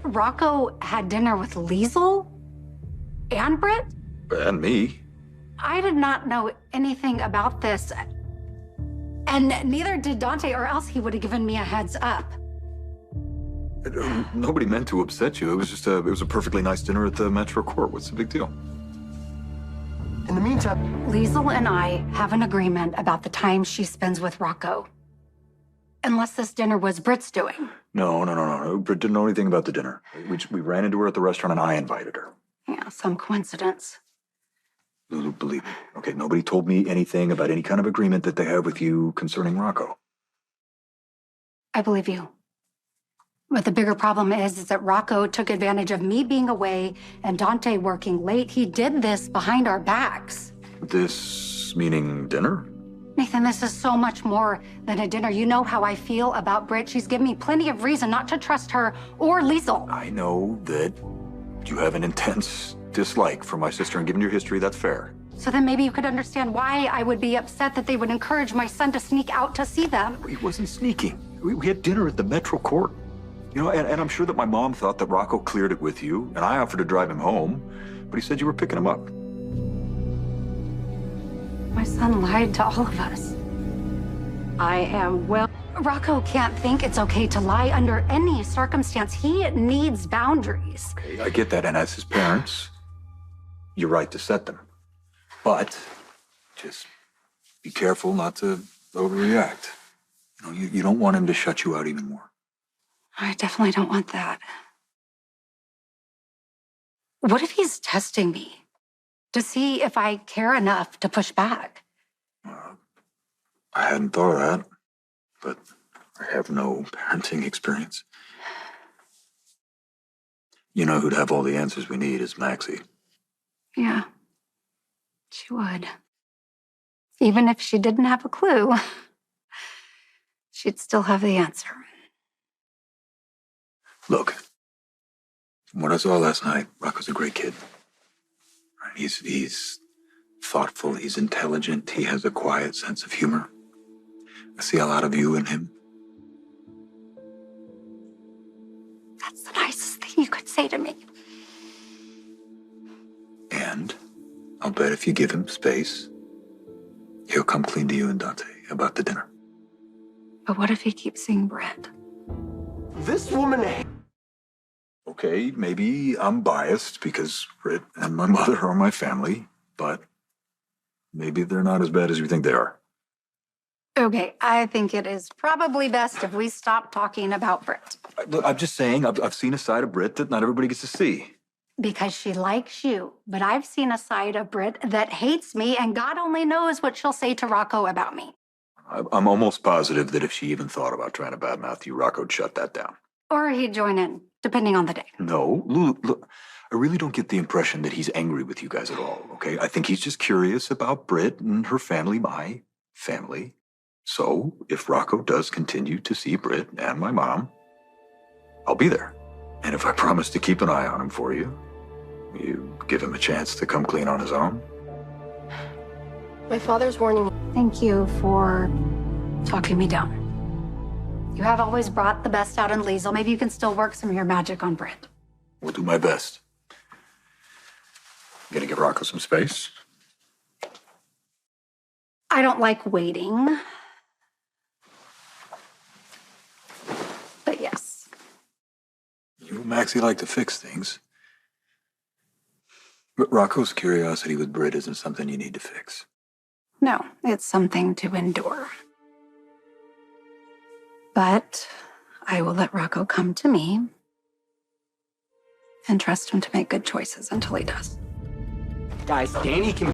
Rocco had dinner with Liesl and Britt? And me. I did not know anything about this. And neither did Dante, or else he would have given me a heads up. Nobody meant to upset you. It was just it was a perfectly nice dinner at the Metro Court. What's the big deal? In the meantime, Liesl and I have an agreement about the time she spends with Rocco. Unless this dinner was Britt's doing. No. Britt didn't know anything about the dinner. We ran into her at the restaurant and I invited her. Yeah, some coincidence. Lulu, believe me. Okay, nobody told me anything about any kind of agreement that they have with you concerning Rocco. I believe you. But the bigger problem is that Rocco took advantage of me being away and Dante working late. He did this behind our backs. This meaning dinner? Nathan, this is so much more than a dinner. You know how I feel about Britt. She's given me plenty of reason not to trust her or Liesl. I know that you have an intense dislike for my sister, and given your history, that's fair. So then maybe you could understand why I would be upset that they would encourage my son to sneak out to see them. He wasn't sneaking. We had dinner at the Metro Court. You know, and I'm sure that my mom thought that Rocco cleared it with you, and I offered to drive him home, but he said you were picking him up. My son lied to all of us. I am well. Rocco can't think it's okay to lie under any circumstance. He needs boundaries. Okay, I get that, and as his parents, you're right to set them. But just be careful not to overreact. You know, you don't want him to shut you out even more. I definitely don't want that. What if he's testing me to see if I care enough to push back? I hadn't thought of that, but I have no parenting experience. You know who'd have all the answers we need is Maxie. Yeah, she would. Even if she didn't have a clue, she'd still have the answer. Look, from what I saw last night, Rocco's a great kid. He's thoughtful, he's intelligent, he has a quiet sense of humor. I see a lot of you in him. That's the nicest thing you could say to me. And I'll bet if you give him space, he'll come clean to you and Dante about the dinner. But what if he keeps seeing Britt? this woman... Okay, maybe I'm biased because Britt and my mother are my family, but maybe they're not as bad as you think they are. Okay, I think it is probably best if we stop talking about Britt. Look, I'm just saying, I've seen a side of Britt that not everybody gets to see. Because she likes you. But I've seen a side of Britt that hates me, and God only knows what she'll say to Rocco about me. I'm almost positive that if she even thought about trying to badmouth you, Rocco'd shut that down. Or he'd join in, depending on the day. No, Lulu, look, I really don't get the impression that he's angry with you guys at all, okay? I think he's just curious about Britt and her family, my family. So if Rocco does continue to see Britt and my mom, I'll be there. And if I promise to keep an eye on him for you, you give him a chance to come clean on his own. My father's warning me. Thank you for talking me down. You have always brought the best out in Liesl. Maybe you can still work some of your magic on Britt. We'll do my best. Gonna give Rocco some space? I don't like waiting. But yes. You and Maxie like to fix things. But Rocco's curiosity with Britt isn't something you need to fix. No, it's something to endure. But I will let Rocco come to me and trust him to make good choices until he does. Guys, Danny can...